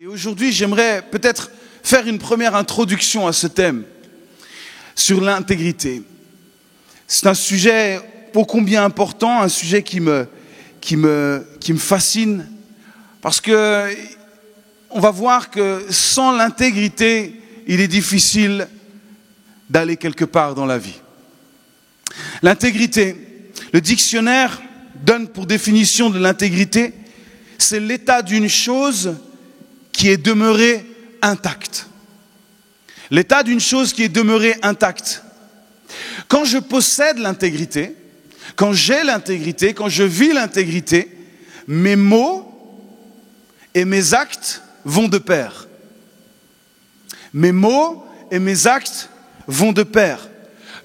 Et aujourd'hui, j'aimerais peut-être faire une première introduction à ce thème sur l'intégrité. C'est un sujet ô combien important, un sujet qui me fascine, parce que on va voir que sans l'intégrité, il est difficile d'aller quelque part dans la vie. L'intégrité, le dictionnaire donne pour définition de l'intégrité, c'est l'état d'une chose qui est demeurée intacte. L'état d'une chose qui est demeurée intacte. Quand je possède l'intégrité, quand j'ai l'intégrité, quand je vis l'intégrité, mes mots et mes actes vont de pair. Mes mots et mes actes vont de pair.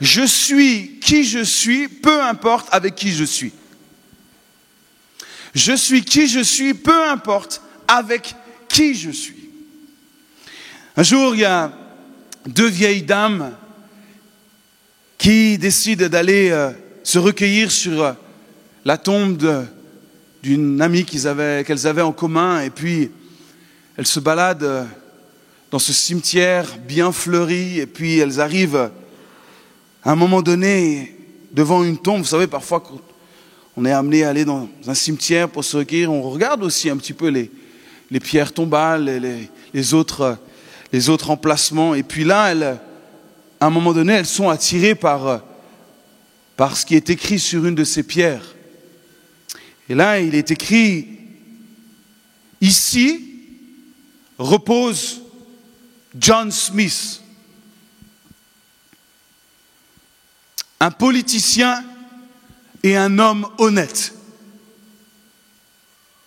Je suis qui je suis, peu importe avec qui je suis. Je suis qui je suis, peu importe avec qui je suis. Un jour, il y a deux vieilles dames qui décident d'aller se recueillir sur la tombe d'une amie qu'elles avaient en commun. Et puis, elles se baladent dans ce cimetière bien fleuri. Et puis, elles arrivent à un moment donné devant une tombe. Vous savez, parfois, quand on est amené à aller dans un cimetière pour se recueillir, on regarde aussi un petit peu les pierres tombales, les autres emplacements. Et puis là, à un moment donné, elles sont attirées par ce qui est écrit sur une de ces pierres. Et là, il est écrit « Ici repose John Smith, un politicien et un homme honnête. »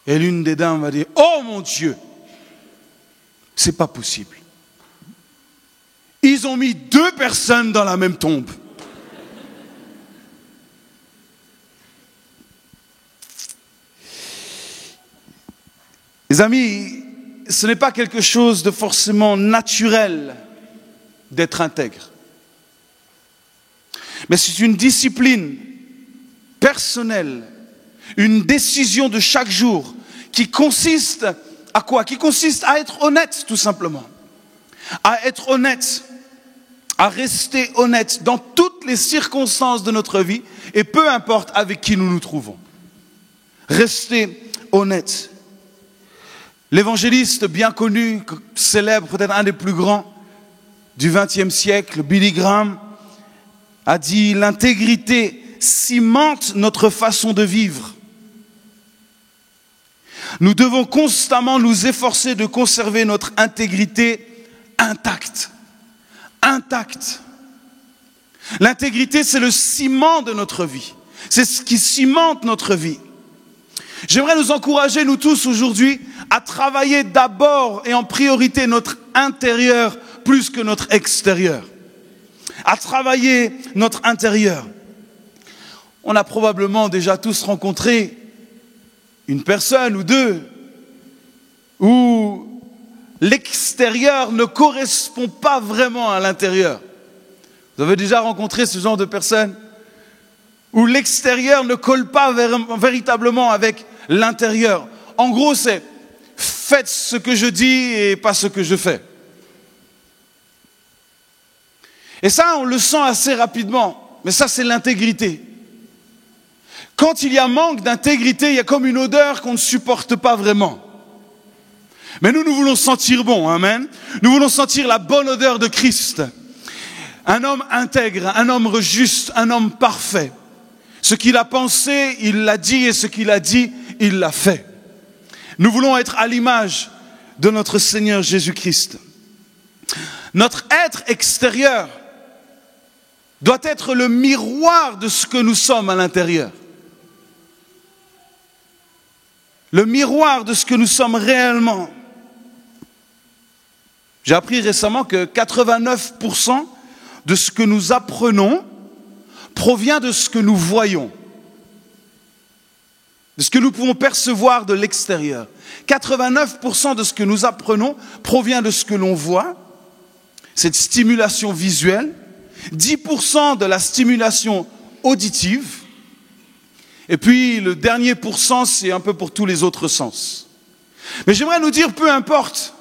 Et l'une des dames va dire « Oh mon Dieu, c'est pas possible. Ils ont mis deux personnes dans la même tombe. » Les amis, ce n'est pas quelque chose de forcément naturel d'être intègre. Mais c'est une discipline personnelle, une décision de chaque jour qui consiste à quoi? Qui consiste à être honnête, tout simplement. À être honnête, à rester honnête dans toutes les circonstances de notre vie et peu importe avec qui nous nous trouvons. Rester honnête. L'évangéliste bien connu, célèbre, peut-être un des plus grands du XXe siècle, Billy Graham, a dit « L'intégrité cimente notre façon de vivre. Nous devons constamment nous efforcer de conserver notre intégrité intacte. » Intacte. L'intégrité, c'est le ciment de notre vie. C'est ce qui cimente notre vie. J'aimerais nous encourager, nous tous aujourd'hui, à travailler d'abord et en priorité notre intérieur plus que notre extérieur. À travailler notre intérieur. On a probablement déjà tous rencontré une personne ou deux où l'extérieur ne correspond pas vraiment à l'intérieur. Vous avez déjà rencontré ce genre de personnes où l'extérieur ne colle pas véritablement avec l'intérieur. En gros, c'est faites ce que je dis et pas ce que je fais. Et ça, on le sent assez rapidement. Mais ça, c'est l'intégrité. Quand il y a manque d'intégrité, il y a comme une odeur qu'on ne supporte pas vraiment. Mais nous voulons sentir bon, amen. Nous voulons sentir la bonne odeur de Christ. Un homme intègre, un homme juste, un homme parfait. Ce qu'il a pensé, il l'a dit, et ce qu'il a dit, il l'a fait. Nous voulons être à l'image de notre Seigneur Jésus-Christ. Notre être extérieur doit être le miroir de ce que nous sommes à l'intérieur. Le miroir de ce que nous sommes réellement. J'ai appris récemment que 89% de ce que nous apprenons provient de ce que nous voyons, de ce que nous pouvons percevoir de l'extérieur. 89% de ce que nous apprenons provient de ce que l'on voit, cette stimulation visuelle, 10% de la stimulation auditive, et puis le dernier pourcent, c'est un peu pour tous les autres sens. Mais j'aimerais nous dire, peu importe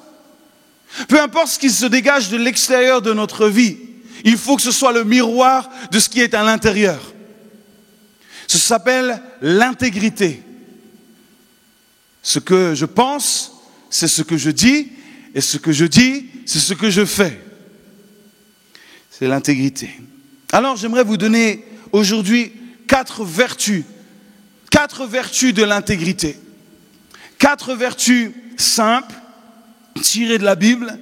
Peu importe ce qui se dégage de l'extérieur de notre vie, il faut que ce soit le miroir de ce qui est à l'intérieur. Ça s'appelle l'intégrité. Ce que je pense, c'est ce que je dis, et ce que je dis, c'est ce que je fais. C'est l'intégrité. Alors j'aimerais vous donner aujourd'hui 4 vertus de l'intégrité. 4 vertus simples, tirées de la Bible.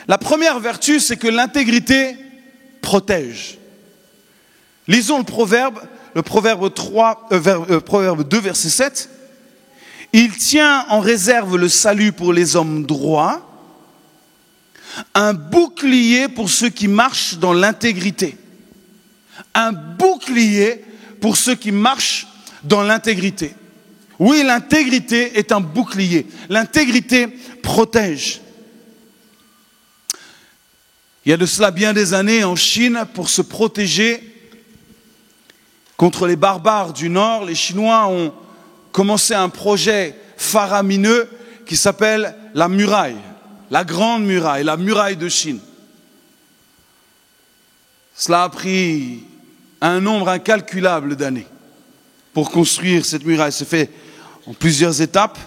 La première vertu, c'est que l'intégrité protège. Lisons le proverbe 2, verset 7. Il tient en réserve le salut pour les hommes droits, un bouclier pour ceux qui marchent dans l'intégrité. Un bouclier pour ceux qui marchent dans l'intégrité. Oui, l'intégrité est un bouclier. L'intégrité protège. Il y a de cela bien des années en Chine, pour se protéger contre les barbares du Nord, les Chinois ont commencé un projet faramineux qui s'appelle la muraille, la grande muraille, la muraille de Chine. Cela a pris un nombre incalculable d'années pour construire cette muraille. C'est fait en plusieurs étapes.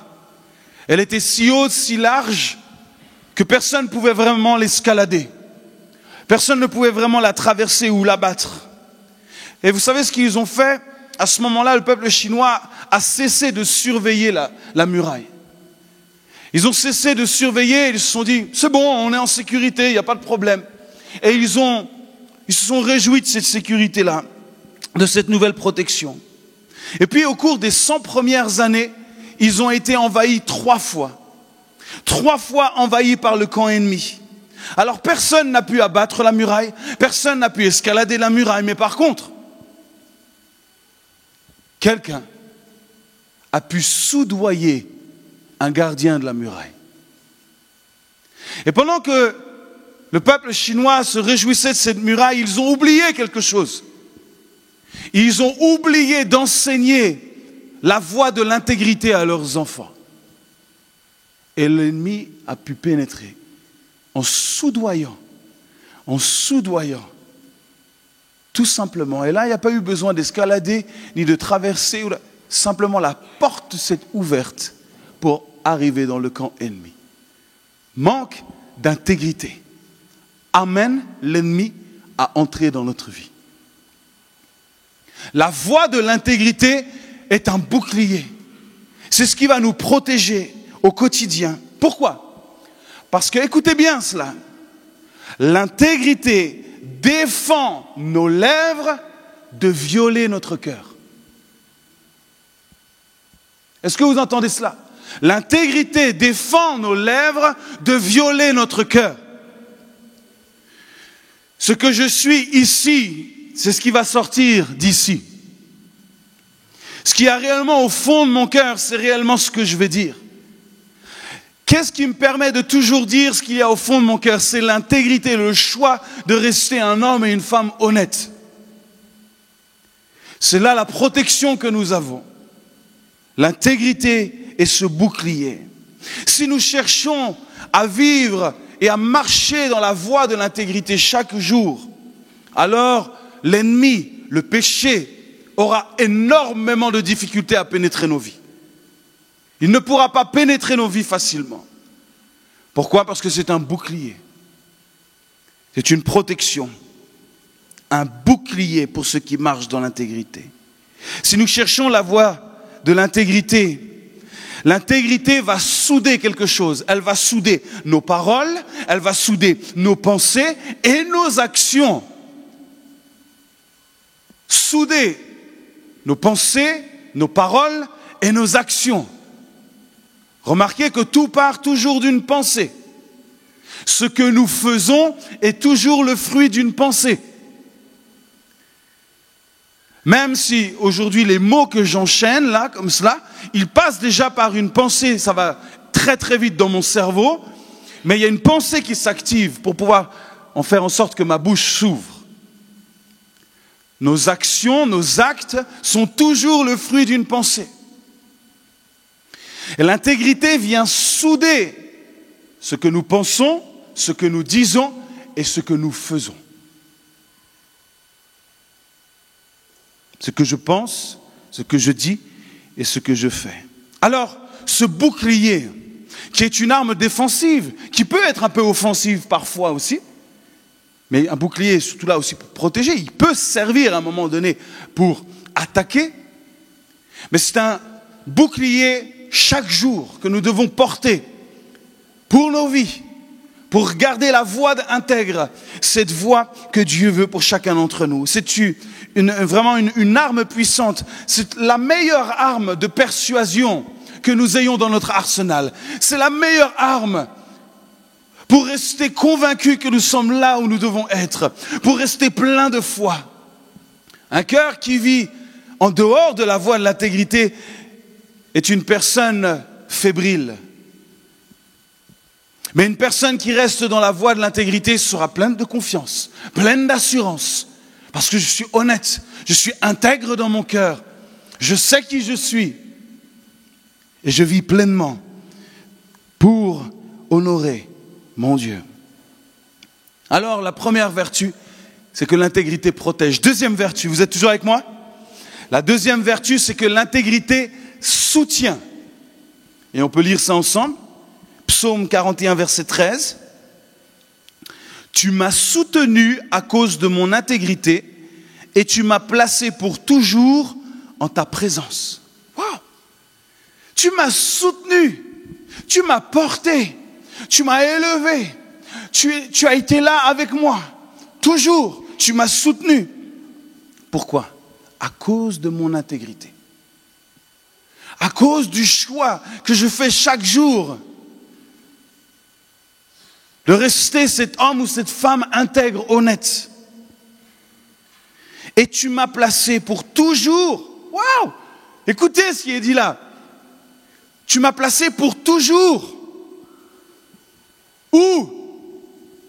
Elle était si haute, si large, que personne ne pouvait vraiment l'escalader. Personne ne pouvait vraiment la traverser ou l'abattre. Et vous savez ce qu'ils ont fait? À ce moment-là, le peuple chinois a cessé de surveiller la muraille. Ils ont cessé de surveiller, ils se sont dit, c'est bon, on est en sécurité, il n'y a pas de problème. Et ils se sont réjouis de cette sécurité-là, de cette nouvelle protection. Et puis au cours des 100 premières années, ils ont été envahis 3 fois. 3 fois envahis par le camp ennemi. Alors personne n'a pu abattre la muraille, personne n'a pu escalader la muraille, mais par contre, quelqu'un a pu soudoyer un gardien de la muraille. Et pendant que le peuple chinois se réjouissait de cette muraille, ils ont oublié quelque chose. Ils ont oublié d'enseigner la voie de l'intégrité à leurs enfants. Et l'ennemi a pu pénétrer en soudoyant, tout simplement. Et là, il n'y a pas eu besoin d'escalader, ni de traverser. Simplement, la porte s'est ouverte pour arriver dans le camp ennemi. Manque d'intégrité amène l'ennemi à entrer dans notre vie. La voie de l'intégrité est un bouclier. C'est ce qui va nous protéger au quotidien. Pourquoi? Parce que, écoutez bien cela, l'intégrité défend nos lèvres de violer notre cœur. Est-ce que vous entendez cela? L'intégrité défend nos lèvres de violer notre cœur. Ce que je suis ici, c'est ce qui va sortir d'ici. Ce qui est réellement au fond de mon cœur, c'est réellement ce que je vais dire. Qu'est-ce qui me permet de toujours dire ce qu'il y a au fond de mon cœur? C'est l'intégrité, le choix de rester un homme et une femme honnêtes. C'est là la protection que nous avons. L'intégrité est ce bouclier. Si nous cherchons à vivre et à marcher dans la voie de l'intégrité chaque jour, alors l'ennemi, le péché, aura énormément de difficultés à pénétrer nos vies. Il ne pourra pas pénétrer nos vies facilement. Pourquoi? Parce que c'est un bouclier. C'est une protection. Un bouclier pour ceux qui marchent dans l'intégrité. Si nous cherchons la voie de l'intégrité, l'intégrité va souder quelque chose. Elle va souder nos paroles, elle va souder nos pensées et nos actions. Souder nos pensées, nos paroles et nos actions. Remarquez que tout part toujours d'une pensée. Ce que nous faisons est toujours le fruit d'une pensée. Même si aujourd'hui les mots que j'enchaîne là, comme cela, ils passent déjà par une pensée, ça va très très vite dans mon cerveau, mais il y a une pensée qui s'active pour pouvoir en faire en sorte que ma bouche s'ouvre. Nos actions, nos actes sont toujours le fruit d'une pensée. Et l'intégrité vient souder ce que nous pensons, ce que nous disons et ce que nous faisons. Ce que je pense, ce que je dis et ce que je fais. Alors, ce bouclier, qui est une arme défensive, qui peut être un peu offensive parfois aussi, mais un bouclier, surtout là aussi pour protéger, il peut servir à un moment donné pour attaquer, mais c'est un bouclier chaque jour que nous devons porter pour nos vies, pour garder la voie intègre, cette voie que Dieu veut pour chacun d'entre nous. C'est vraiment une arme puissante, c'est la meilleure arme de persuasion que nous ayons dans notre arsenal. C'est la meilleure arme pour rester convaincus que nous sommes là où nous devons être, pour rester plein de foi. Un cœur qui vit en dehors de la voie de l'intégrité est une personne fébrile. Mais une personne qui reste dans la voie de l'intégrité sera pleine de confiance, pleine d'assurance, parce que je suis honnête, je suis intègre dans mon cœur, je sais qui je suis, et je vis pleinement pour honorer mon Dieu. Alors, la première vertu, c'est que l'intégrité protège. Deuxième vertu, vous êtes toujours avec moi? La deuxième vertu, c'est que l'intégrité soutient. Et on peut lire ça ensemble. Psaume 41, verset 13. Tu m'as soutenu à cause de mon intégrité et tu m'as placé pour toujours en ta présence. Wow! Tu m'as soutenu, tu m'as porté, tu m'as élevé, tu as été là avec moi, toujours, tu m'as soutenu. Pourquoi? À cause de mon intégrité. À cause du choix que je fais chaque jour de rester cet homme ou cette femme intègre, honnête. Et tu m'as placé pour toujours. Waouh! Écoutez ce qui est dit là. Tu m'as placé pour toujours. Où?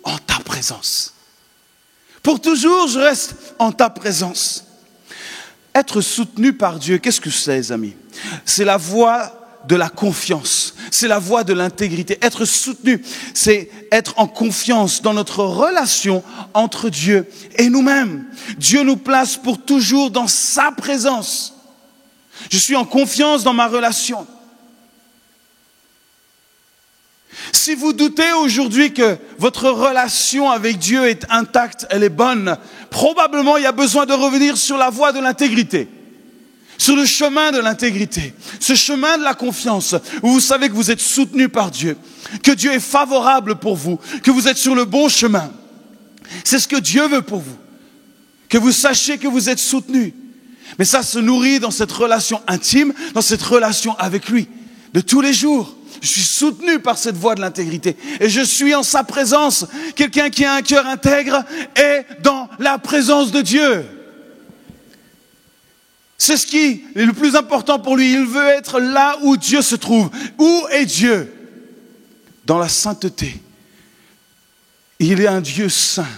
En ta présence. Pour toujours, je reste en ta présence. Être soutenu par Dieu, qu'est-ce que c'est, les amis? C'est la voie de la confiance. C'est la voie de l'intégrité. Être soutenu, c'est être en confiance dans notre relation entre Dieu et nous-mêmes. Dieu nous place pour toujours dans sa présence. Je suis en confiance dans ma relation. Si vous doutez aujourd'hui que votre relation avec Dieu est intacte, elle est bonne, probablement il y a besoin de revenir sur la voie de l'intégrité, sur le chemin de l'intégrité, ce chemin de la confiance, où vous savez que vous êtes soutenu par Dieu, que Dieu est favorable pour vous, que vous êtes sur le bon chemin. C'est ce que Dieu veut pour vous, que vous sachiez que vous êtes soutenu. Mais ça se nourrit dans cette relation intime, dans cette relation avec lui, de tous les jours. Je suis soutenu par cette voie de l'intégrité et je suis en sa présence. Quelqu'un qui a un cœur intègre est dans la présence de Dieu. C'est ce qui est le plus important pour lui. Il veut être là où Dieu se trouve. Où est Dieu? Dans la sainteté. Il est un Dieu saint.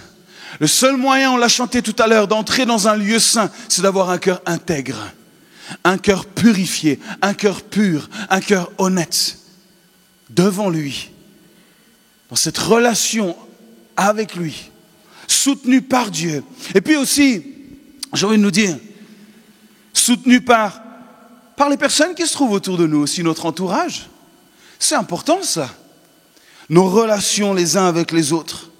Le seul moyen, on l'a chanté tout à l'heure, d'entrer dans un lieu saint, c'est d'avoir un cœur intègre, un cœur purifié, un cœur pur, un cœur honnête. Devant lui, dans cette relation avec lui, soutenu par Dieu. Et puis aussi, j'ai envie de nous dire, soutenu par les personnes qui se trouvent autour de nous, aussi notre entourage. C'est important ça. Nos relations les uns avec les autres.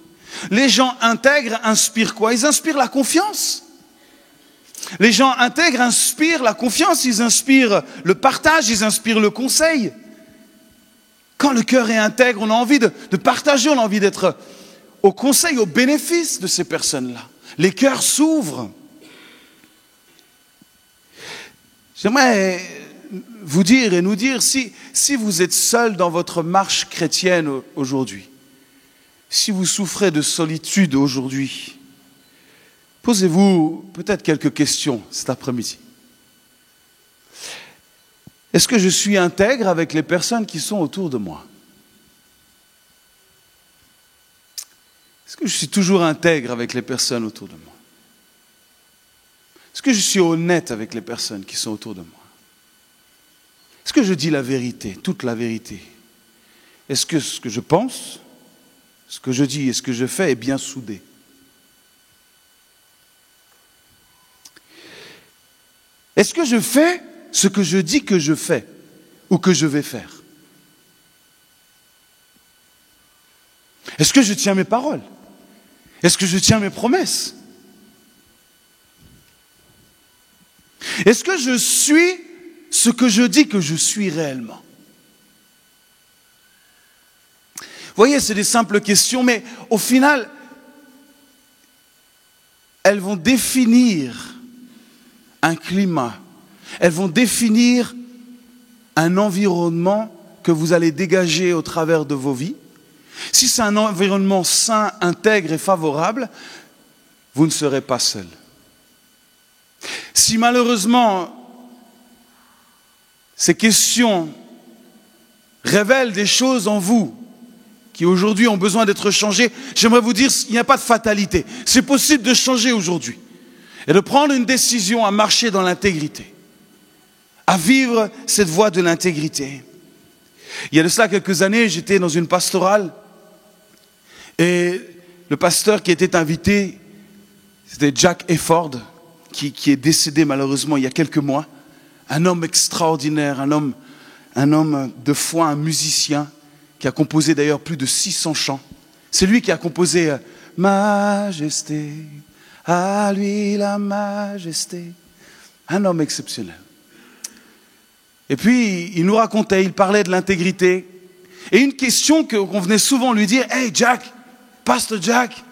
Les gens intègres inspirent quoi? Ils inspirent la confiance. Les gens intègres inspirent la confiance, ils inspirent le partage, ils inspirent le conseil. Quand le cœur est intègre, on a envie de partager, on a envie d'être au conseil, au bénéfice de ces personnes-là. Les cœurs s'ouvrent. J'aimerais vous dire et nous dire, si vous êtes seul dans votre marche chrétienne aujourd'hui, si vous souffrez de solitude aujourd'hui, posez-vous peut-être quelques questions cet après-midi. Est-ce que je suis intègre avec les personnes qui sont autour de moi? Est-ce que je suis toujours intègre avec les personnes autour de moi? Est-ce que je suis honnête avec les personnes qui sont autour de moi? Est-ce que je dis la vérité, toute la vérité? Est-ce que ce que je pense, ce que je dis et ce que je fais est bien soudé. Est-ce que je fais ce que je dis que je fais ou que je vais faire? Est-ce que je tiens mes paroles? Est-ce que je tiens mes promesses? Est-ce que je suis ce que je dis que je suis réellement? Vous voyez, c'est des simples questions, mais au final, elles vont définir un climat. Elles vont définir un environnement que vous allez dégager au travers de vos vies. Si c'est un environnement sain, intègre et favorable, vous ne serez pas seul. Si malheureusement, ces questions révèlent des choses en vous qui aujourd'hui ont besoin d'être changées, j'aimerais vous dire qu'il n'y a pas de fatalité. C'est possible de changer aujourd'hui et de prendre une décision à marcher dans l'intégrité, à vivre cette voie de l'intégrité. Il y a de cela quelques années, j'étais dans une pastorale et le pasteur qui était invité, c'était Jack Efford, qui est décédé malheureusement il y a quelques mois. Un homme extraordinaire, un homme de foi, un musicien, qui a composé d'ailleurs plus de 600 chants. C'est lui qui a composé « Majesté ». À lui la majesté. Un homme exceptionnel. Et puis, il nous racontait, il parlait de l'intégrité. Et une question qu'on venait souvent lui dire, « Hey Jack, Pasteur Jack,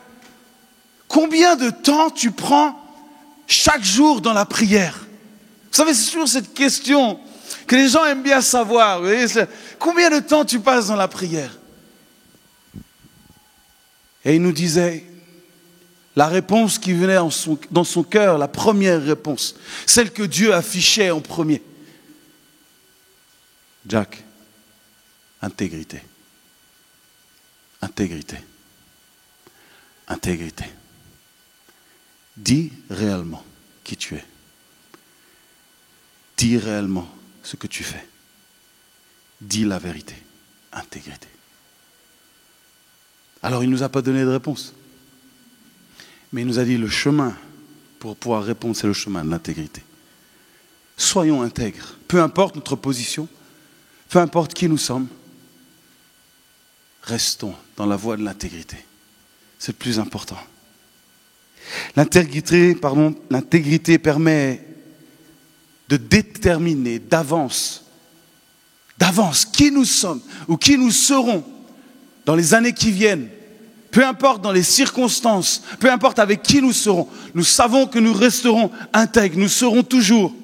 combien de temps tu prends chaque jour dans la prière ?» Vous savez, c'est toujours cette question que les gens aiment bien savoir. Vous voyez, combien de temps tu passes dans la prière? Et il nous disait, la réponse qui venait dans son cœur, la première réponse, celle que Dieu affichait en premier. Jack, intégrité. Intégrité. Intégrité. Dis réellement qui tu es. Dis réellement ce que tu fais. Dis la vérité. Intégrité. Alors il ne nous a pas donné de réponse. Mais il nous a dit le chemin pour pouvoir répondre, c'est le chemin de l'intégrité. Soyons intègres, peu importe notre position, peu importe qui nous sommes, restons dans la voie de l'intégrité. C'est le plus important. L'intégrité permet de déterminer d'avance qui nous sommes ou qui nous serons dans les années qui viennent. Peu importe dans les circonstances, peu importe avec qui nous serons, nous savons que nous resterons intègres, nous serons toujours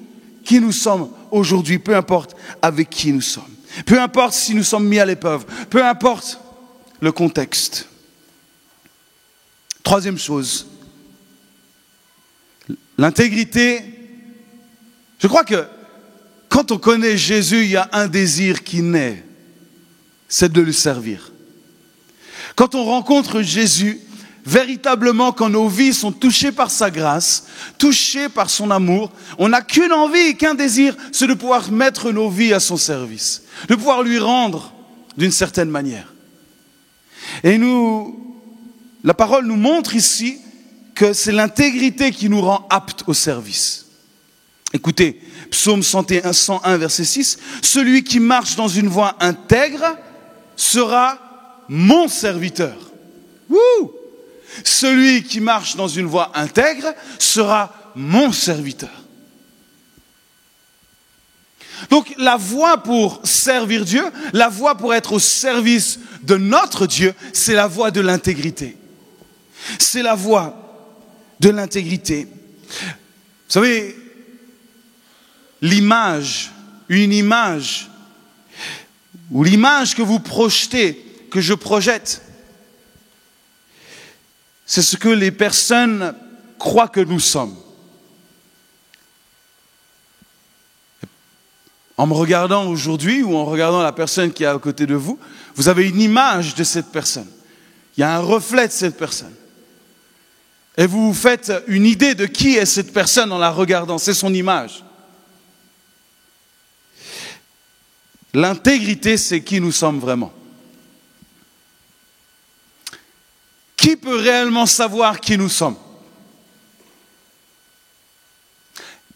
qui nous sommes aujourd'hui, peu importe avec qui nous sommes. Peu importe si nous sommes mis à l'épreuve, peu importe le contexte. Troisième chose, l'intégrité. Je crois que quand on connaît Jésus, il y a un désir qui naît, c'est de le servir. Quand on rencontre Jésus, véritablement quand nos vies sont touchées par sa grâce, touchées par son amour, on n'a qu'une envie et qu'un désir, c'est de pouvoir mettre nos vies à son service, de pouvoir lui rendre d'une certaine manière. Et la parole nous montre ici que c'est l'intégrité qui nous rend aptes au service. Écoutez, Psaume 101, verset 6, « Celui qui marche dans une voie intègre sera mon serviteur. » Wouh! Celui qui marche dans une voie intègre sera mon serviteur. Donc la voie pour servir Dieu, la voie pour être au service de notre Dieu, c'est la voie de l'intégrité. C'est la voie de l'intégrité. Vous savez, une image, ou l'image que vous projetez, que je projette, c'est ce que les personnes croient que nous sommes. En me regardant aujourd'hui ou en regardant la personne qui est à côté de vous, vous avez une image de cette personne. Il y a un reflet de cette personne. Et vous vous faites une idée de qui est cette personne en la regardant. C'est son image. L'intégrité, c'est qui nous sommes vraiment. qui peut réellement savoir qui nous sommes?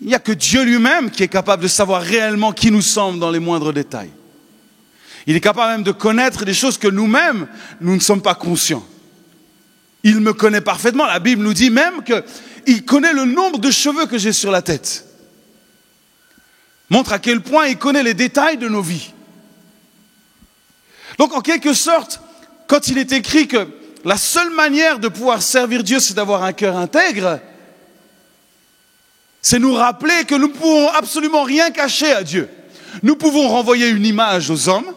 Il n'y a que Dieu lui-même qui est capable de savoir réellement qui nous sommes dans les moindres détails. Il est capable même de connaître des choses que nous-mêmes, nous ne sommes pas conscients. Il me connaît parfaitement. La Bible nous dit même qu'il connaît le nombre de cheveux que j'ai sur la tête. Montre à quel point il connaît les détails de nos vies. Donc en quelque sorte, quand il est écrit que la seule manière de pouvoir servir Dieu, c'est d'avoir un cœur intègre, c'est nous rappeler que nous ne pouvons absolument rien cacher à Dieu. Nous pouvons renvoyer une image aux hommes,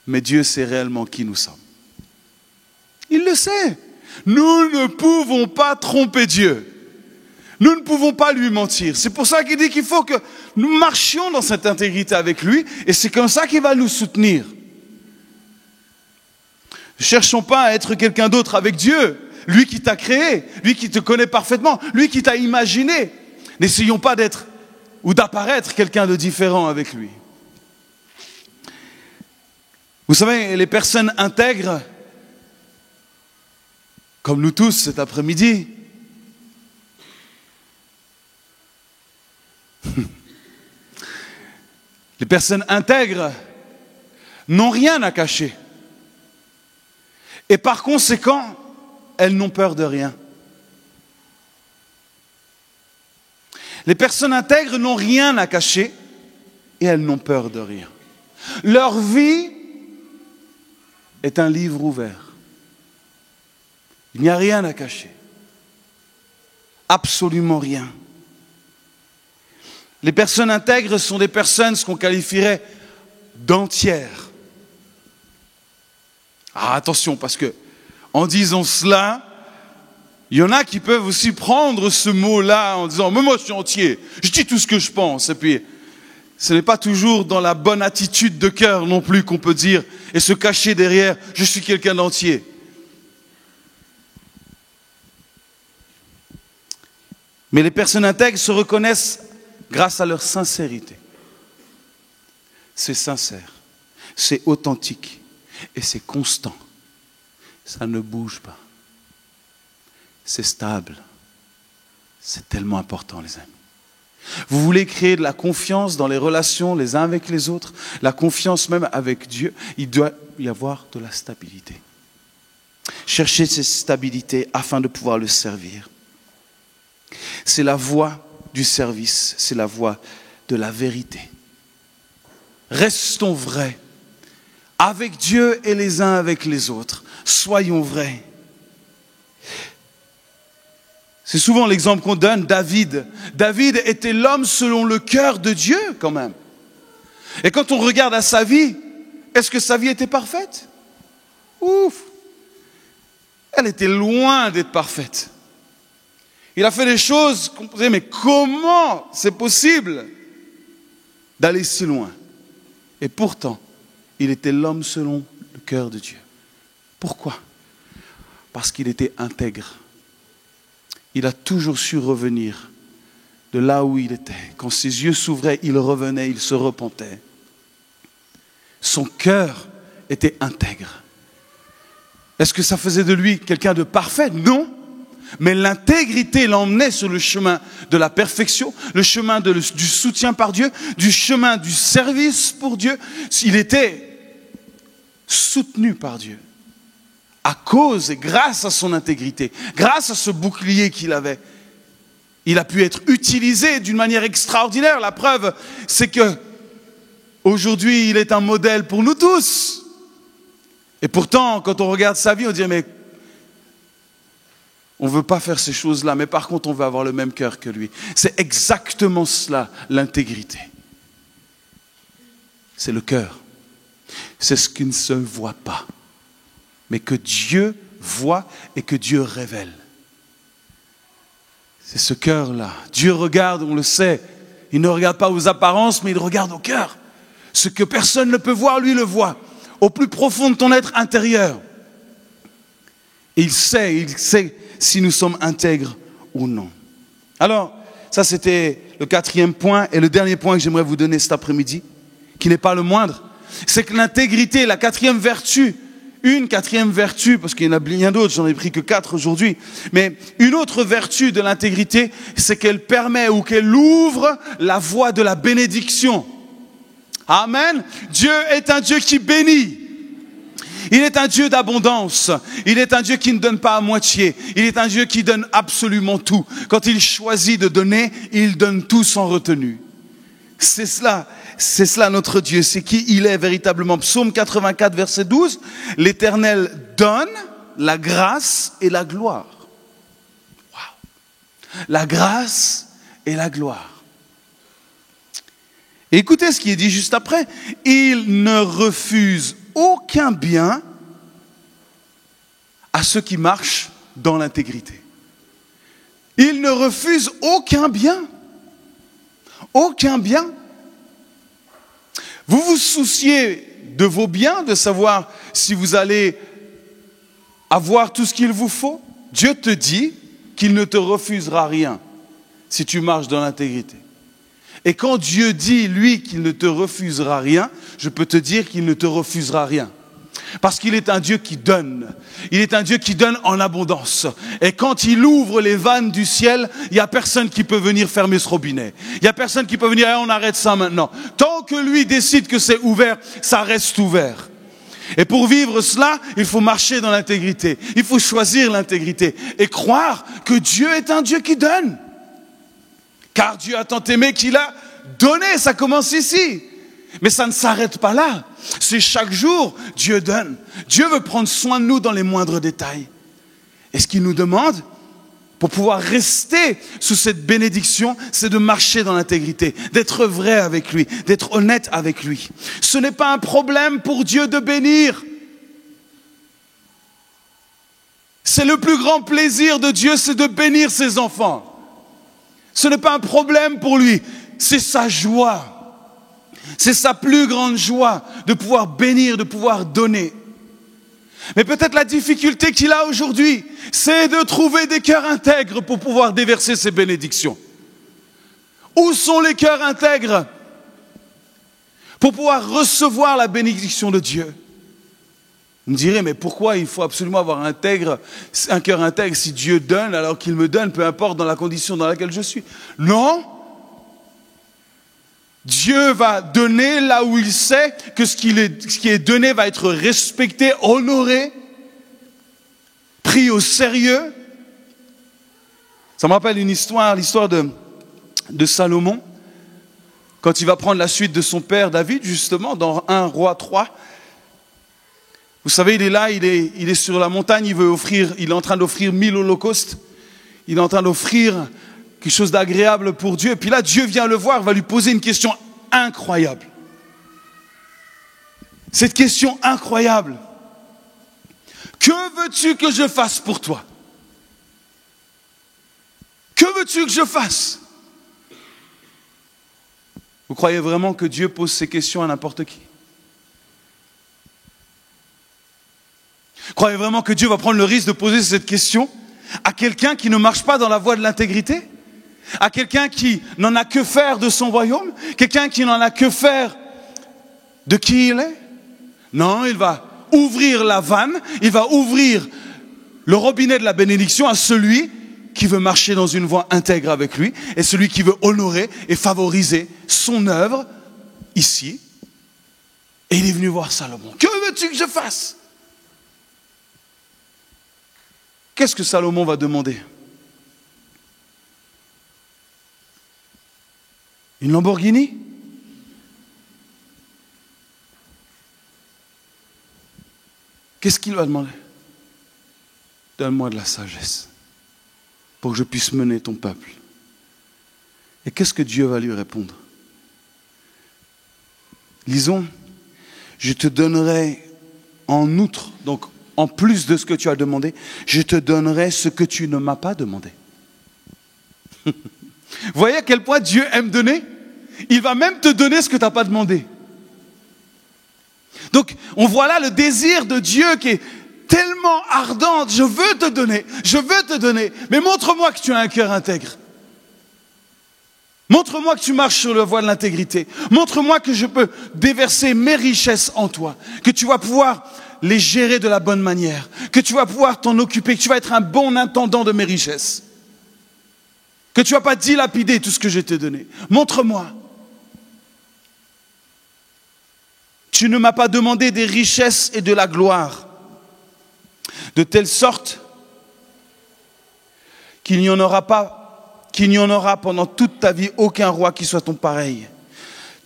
mais Dieu sait réellement qui nous sommes. Il le sait. Nous ne pouvons pas tromper Dieu. Nous ne pouvons pas lui mentir. C'est pour ça qu'il dit qu'il faut que nous marchions dans cette intégrité avec lui, et c'est comme ça qu'il va nous soutenir. Ne cherchons pas à être quelqu'un d'autre avec Dieu, lui qui t'a créé, lui qui te connaît parfaitement, lui qui t'a imaginé. N'essayons pas d'être ou d'apparaître quelqu'un de différent avec lui. Vous savez, les personnes intègres, comme nous tous cet après-midi, les personnes intègres n'ont rien à cacher. Et par conséquent, elles n'ont peur de rien. Les personnes intègres n'ont rien à cacher et elles n'ont peur de rien. Leur vie est un livre ouvert. Il n'y a rien à cacher. Absolument rien. Les personnes intègres sont des personnes, ce qu'on qualifierait d'entières. Ah, attention, parce que en disant cela, il y en a qui peuvent aussi prendre ce mot-là en disant « Mais moi, je suis entier, je dis tout ce que je pense. » Et puis, ce n'est pas toujours dans la bonne attitude de cœur non plus qu'on peut dire et se cacher derrière « Je suis quelqu'un d'entier ». Mais les personnes intègres se reconnaissent grâce à leur sincérité. C'est sincère, c'est authentique et c'est constant. Ça ne bouge pas. C'est stable. C'est tellement important, les amis. Vous voulez créer de la confiance dans les relations les uns avec les autres, la confiance même avec Dieu, il doit y avoir de la stabilité. Cherchez cette stabilité afin de pouvoir le servir. C'est la voie du service, c'est la voie de la vérité. Restons vrais avec Dieu et les uns avec les autres. Soyons vrais. C'est souvent l'exemple qu'on donne, David. David était l'homme selon le cœur de Dieu quand même. Et quand on regarde à sa vie, est-ce que sa vie était parfaite? Ouf! Elle était loin d'être parfaite. Il a fait des choses qu'on disait, mais comment c'est possible d'aller si loin? Et pourtant, il était l'homme selon le cœur de Dieu. Pourquoi? Parce qu'il était intègre. Il a toujours su revenir de là où il était. Quand ses yeux s'ouvraient, il revenait, il se repentait. Son cœur était intègre. Est-ce que ça faisait de lui quelqu'un de parfait? Non. Mais l'intégrité l'emmenait sur le chemin de la perfection, le chemin du soutien par Dieu, du chemin du service pour Dieu. Il était soutenu par Dieu à cause et grâce à son intégrité, grâce à ce bouclier qu'il avait. Il a pu être utilisé d'une manière extraordinaire. La preuve, c'est que aujourd'hui, il est un modèle pour nous tous. Et pourtant, quand on regarde sa vie, on dit mais on ne veut pas faire ces choses-là, mais par contre, on veut avoir le même cœur que lui. C'est exactement cela, l'intégrité. C'est le cœur. C'est ce qui ne se voit pas, mais que Dieu voit et que Dieu révèle. C'est ce cœur-là. Dieu regarde, on le sait. Il ne regarde pas aux apparences, mais il regarde au cœur. Ce que personne ne peut voir, lui le voit. Au plus profond de ton être intérieur. Et il sait si nous sommes intègres ou non. Alors, ça c'était le 4e point. Et le dernier point que j'aimerais vous donner cet après-midi, qui n'est pas le moindre, c'est que l'intégrité, la 4e vertu, une quatrième vertu, parce qu'il y en a bien d'autres, j'en ai pris que 4 aujourd'hui, mais une autre vertu de l'intégrité, c'est qu'elle permet ou qu'elle ouvre la voie de la bénédiction. Amen. Dieu est un Dieu qui bénit. Il est un Dieu d'abondance. Il est un Dieu qui ne donne pas à moitié. Il est un Dieu qui donne absolument tout. Quand il choisit de donner, il donne tout sans retenue. C'est cela notre Dieu. C'est qui il est véritablement. Psaume 84, verset 12. L'Éternel donne la grâce et la gloire. Wow. La grâce et la gloire. Et écoutez ce qui est dit juste après. Il ne refuse aucun bien à ceux qui marchent dans l'intégrité. Il ne refuse aucun bien. Aucun bien. Vous vous souciez de vos biens, de savoir si vous allez avoir tout ce qu'il vous faut. Dieu te dit qu'il ne te refusera rien si tu marches dans l'intégrité. Et quand Dieu dit, lui, qu'il ne te refusera rien, je peux te dire qu'il ne te refusera rien. Parce qu'il est un Dieu qui donne. Il est un Dieu qui donne en abondance. Et quand il ouvre les vannes du ciel, il n'y a personne qui peut venir fermer ce robinet. Il n'y a personne qui peut venir, on arrête ça maintenant. Tant que lui décide que c'est ouvert, ça reste ouvert. Et pour vivre cela, il faut marcher dans l'intégrité. Il faut choisir l'intégrité. Et croire que Dieu est un Dieu qui donne. Car Dieu a tant aimé qu'il a donné, ça commence ici. Mais ça ne s'arrête pas là. C'est chaque jour, Dieu donne. Dieu veut prendre soin de nous dans les moindres détails. Et ce qu'il nous demande, pour pouvoir rester sous cette bénédiction, c'est de marcher dans l'intégrité, d'être vrai avec lui, d'être honnête avec lui. Ce n'est pas un problème pour Dieu de bénir. C'est le plus grand plaisir de Dieu, c'est de bénir ses enfants. Ce n'est pas un problème pour lui, c'est sa joie. C'est sa plus grande joie de pouvoir bénir, de pouvoir donner. Mais peut-être la difficulté qu'il a aujourd'hui, c'est de trouver des cœurs intègres pour pouvoir déverser ses bénédictions. Où sont les cœurs intègres pour pouvoir recevoir la bénédiction de Dieu? Vous me direz, mais pourquoi il faut absolument avoir un cœur intègre si Dieu donne alors qu'il me donne, peu importe dans la condition dans laquelle je suis? Non. Dieu va donner là où il sait que ce qui est donné va être respecté, honoré, pris au sérieux. Ça me rappelle une histoire, l'histoire de Salomon, quand il va prendre la suite de son père David, justement, dans 1 Roi 3. Vous savez, il est là, il est sur la montagne, il est en train d'offrir 1000 holocaustes. Il est en train d'offrir quelque chose d'agréable pour Dieu. Et puis là, Dieu vient le voir, va lui poser une question incroyable. Cette question incroyable. Que veux-tu que je fasse pour toi? Que veux-tu que je fasse? Vous croyez vraiment que Dieu pose ces questions à n'importe qui? Croyez vraiment que Dieu va prendre le risque de poser cette question à quelqu'un qui ne marche pas dans la voie de l'intégrité? À quelqu'un qui n'en a que faire de son royaume? Quelqu'un qui n'en a que faire de qui il est? Non, il va ouvrir la vanne, il va ouvrir le robinet de la bénédiction à celui qui veut marcher dans une voie intègre avec lui et celui qui veut honorer et favoriser son œuvre ici. Et il est venu voir Salomon. Que veux-tu que je fasse? Qu'est-ce que Salomon va demander? Une Lamborghini? Qu'est-ce qu'il va demander? Donne-moi de la sagesse pour que je puisse mener ton peuple. Et qu'est-ce que Dieu va lui répondre? Lisons, je te donnerai en outre, donc en plus de ce que tu as demandé, je te donnerai ce que tu ne m'as pas demandé. Vous voyez à quel point Dieu aime donner? Il va même te donner ce que tu n'as pas demandé. Donc, on voit là le désir de Dieu qui est tellement ardent. Je veux te donner, mais montre-moi que tu as un cœur intègre. Montre-moi que tu marches sur la voie de l'intégrité. Montre-moi que je peux déverser mes richesses en toi. Que tu vas pouvoir les gérer de la bonne manière, que tu vas pouvoir t'en occuper, que tu vas être un bon intendant de mes richesses, que tu ne vas pas dilapider tout ce que je t'ai donné. Montre-moi. Tu ne m'as pas demandé des richesses et de la gloire, de telle sorte qu'il n'y en aura pendant toute ta vie aucun roi qui soit ton pareil.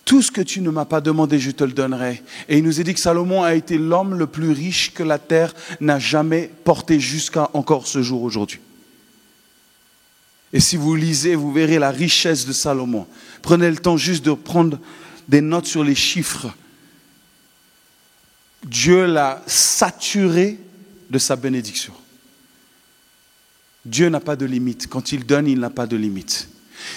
Tout ce que tu ne m'as pas demandé, je te le donnerai. Et il nous est dit que Salomon a été l'homme le plus riche que la terre n'a jamais porté jusqu'à encore ce jour aujourd'hui. Et si vous lisez, vous verrez la richesse de Salomon. Prenez le temps juste de prendre des notes sur les chiffres. Dieu l'a saturé de sa bénédiction. Dieu n'a pas de limite. Quand il donne, il n'a pas de limite.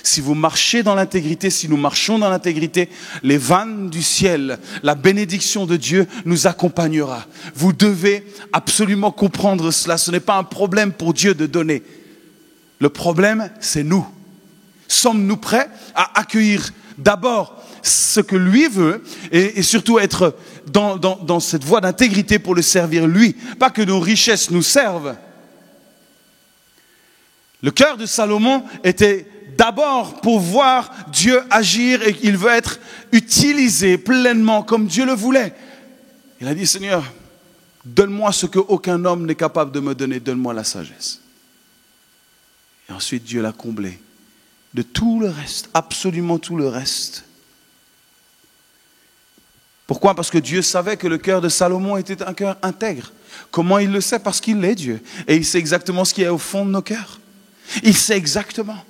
Si vous marchez dans l'intégrité, si nous marchons dans l'intégrité, les vannes du ciel, la bénédiction de Dieu nous accompagnera. Vous devez absolument comprendre cela. Ce n'est pas un problème pour Dieu de donner. Le problème, c'est nous. Sommes-nous prêts à accueillir d'abord ce que lui veut et surtout être dans cette voie d'intégrité pour le servir lui. Pas que nos richesses nous servent. Le cœur de Salomon était d'abord pour voir Dieu agir et qu'il veut être utilisé pleinement comme Dieu le voulait. Il a dit, Seigneur, donne-moi ce qu'aucun homme n'est capable de me donner, donne-moi la sagesse. Et ensuite Dieu l'a comblé de tout le reste, absolument tout le reste. Pourquoi ? Parce que Dieu savait que le cœur de Salomon était un cœur intègre. Comment il le sait ? Parce qu'il est Dieu. Et il sait exactement ce qui est au fond de nos cœurs. Il sait exactement.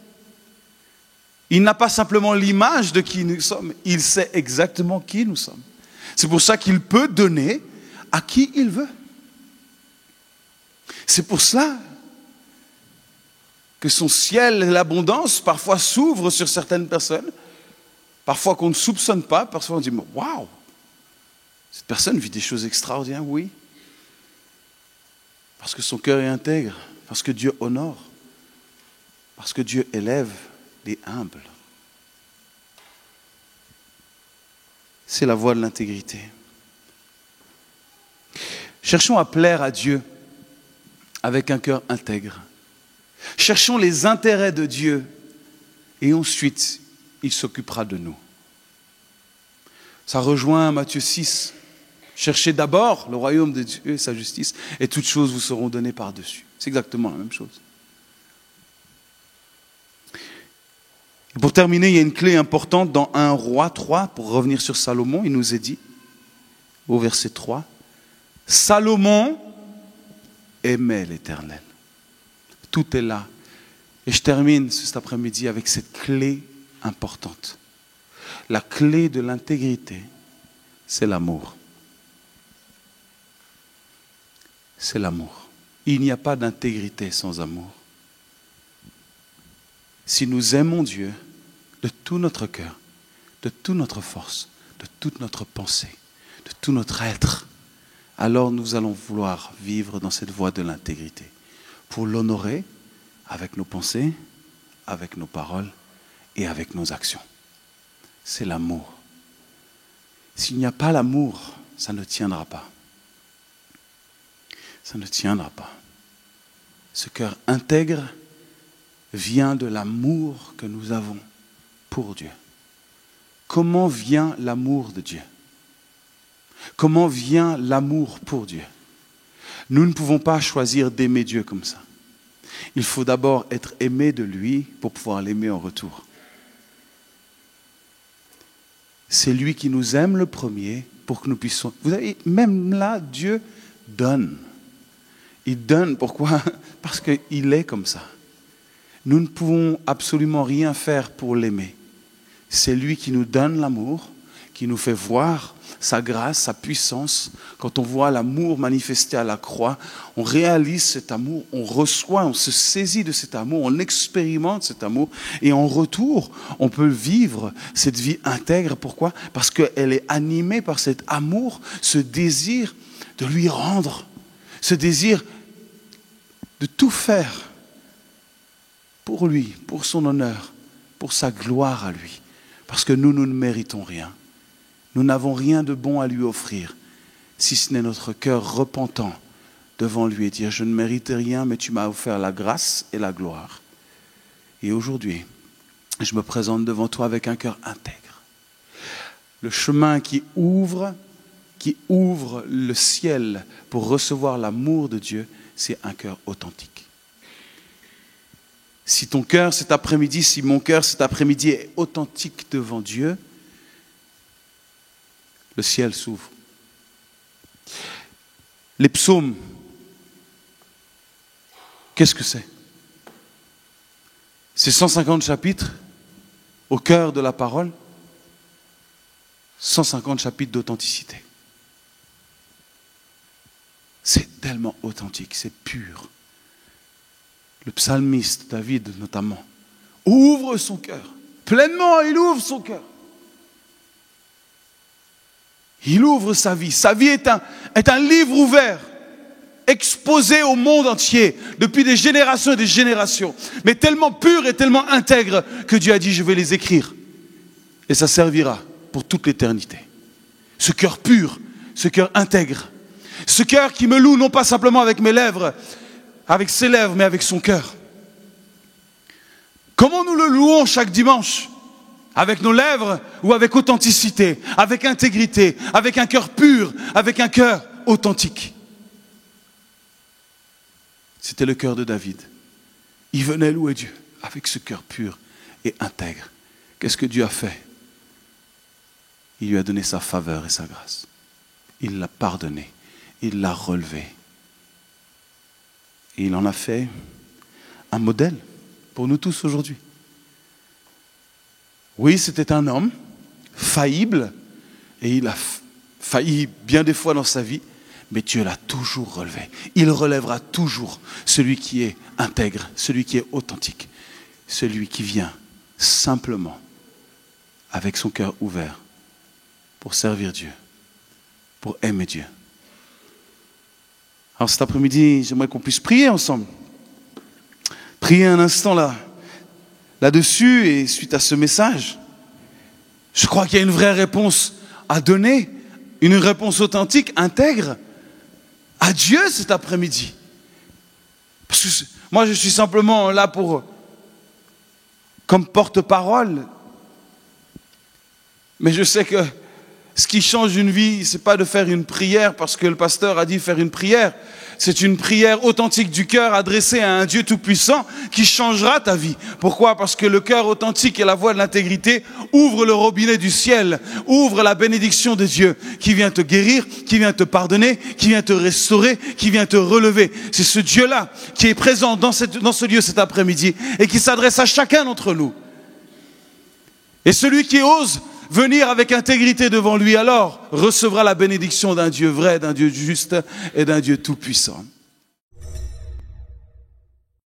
Il n'a pas simplement l'image de qui nous sommes, il sait exactement qui nous sommes. C'est pour ça qu'il peut donner à qui il veut. C'est pour cela que son ciel et l'abondance parfois s'ouvrent sur certaines personnes, parfois qu'on ne soupçonne pas, parfois on dit « Waouh, cette personne vit des choses extraordinaires, oui. » Parce que son cœur est intègre, parce que Dieu honore, parce que Dieu élève les humbles. C'est la voie de l'intégrité. Cherchons à plaire à Dieu avec un cœur intègre. Cherchons les intérêts de Dieu et ensuite, il s'occupera de nous. Ça rejoint Matthieu 6. Cherchez d'abord le royaume de Dieu et sa justice et toutes choses vous seront données par-dessus. C'est exactement la même chose. Et pour terminer, il y a une clé importante dans 1 Roi 3, pour revenir sur Salomon, il nous est dit, au verset 3, Salomon aimait l'Éternel. Tout est là. Et je termine cet après-midi avec cette clé importante. La clé de l'intégrité, c'est l'amour. C'est l'amour. Il n'y a pas d'intégrité sans amour. Si nous aimons Dieu de tout notre cœur, de toute notre force, de toute notre pensée, de tout notre être, alors nous allons vouloir vivre dans cette voie de l'intégrité pour l'honorer avec nos pensées, avec nos paroles et avec nos actions. C'est l'amour. S'il n'y a pas l'amour, ça ne tiendra pas. Ça ne tiendra pas. Ce cœur intègre vient de l'amour que nous avons pour Dieu. Comment vient l'amour de Dieu ? Comment vient l'amour pour Dieu ? Nous ne pouvons pas choisir d'aimer Dieu comme ça. Il faut d'abord être aimé de lui pour pouvoir l'aimer en retour. C'est lui qui nous aime le premier pour que nous puissions... Vous savez, même là, Dieu donne. Il donne, pourquoi ? Parce qu'il est comme ça. Nous ne pouvons absolument rien faire pour l'aimer. C'est lui qui nous donne l'amour, qui nous fait voir sa grâce, sa puissance. Quand on voit l'amour manifesté à la croix, on réalise cet amour, on reçoit, on se saisit de cet amour, on expérimente cet amour. Et en retour, on peut vivre cette vie intègre. Pourquoi ? Parce qu'elle est animée par cet amour, ce désir de lui rendre, ce désir de tout faire pour lui, pour son honneur, pour sa gloire à lui. Parce que nous ne méritons rien. Nous n'avons rien de bon à lui offrir. si ce n'est notre cœur repentant devant lui et dire « Je ne mérite rien, mais tu m'as offert la grâce et la gloire. » Et aujourd'hui, je me présente devant toi avec un cœur intègre. Le chemin qui ouvre le ciel pour recevoir l'amour de Dieu, c'est un cœur authentique. Si ton cœur cet après-midi, si mon cœur cet après-midi est authentique devant Dieu, le ciel s'ouvre. Les psaumes, qu'est-ce que c'est? C'est 150 chapitres au cœur de la parole, 150 chapitres d'authenticité. C'est tellement authentique, c'est pur. Le psalmiste, David notamment, ouvre son cœur. Pleinement, il ouvre son cœur. Il ouvre sa vie. Sa vie est un livre ouvert, exposé au monde entier, depuis des générations et des générations. Mais tellement pur et tellement intègre que Dieu a dit, je vais les écrire. Et ça servira pour toute l'éternité. Ce cœur pur, ce cœur intègre. Ce cœur qui me loue non pas simplement avec mes lèvres, avec ses lèvres, mais avec son cœur. Comment nous le louons chaque dimanche? Avec nos lèvres ou avec authenticité, avec intégrité, avec un cœur pur, avec un cœur authentique. C'était le cœur de David. Il venait louer Dieu avec ce cœur pur et intègre. Qu'est-ce que Dieu a fait? Il lui a donné sa faveur et sa grâce. Il l'a pardonné, il l'a relevé. Et il en a fait un modèle pour nous tous aujourd'hui. Oui, c'était un homme faillible et il a failli bien des fois dans sa vie, mais Dieu l'a toujours relevé. Il relèvera toujours celui qui est intègre, celui qui est authentique, celui qui vient simplement avec son cœur ouvert pour servir Dieu, pour aimer Dieu. Alors cet après-midi, j'aimerais qu'on puisse prier ensemble. Prier un instant là-dessus et suite à ce message, je crois qu'il y a une vraie réponse à donner, une réponse authentique, intègre à Dieu cet après-midi. Parce que moi je suis simplement là comme porte-parole, mais je sais que ce qui change une vie, c'est pas de faire une prière parce que le pasteur a dit faire une prière. C'est une prière authentique du cœur adressée à un Dieu tout-puissant qui changera ta vie. Pourquoi? Parce que le cœur authentique et la voie de l'intégrité ouvre le robinet du ciel, ouvre la bénédiction de Dieu qui vient te guérir, qui vient te pardonner, qui vient te restaurer, qui vient te relever. C'est ce Dieu-là qui est présent dans ce lieu cet après-midi et qui s'adresse à chacun d'entre nous. Et celui qui ose venir avec intégrité devant lui, alors recevra la bénédiction d'un Dieu vrai, d'un Dieu juste et d'un Dieu tout-puissant.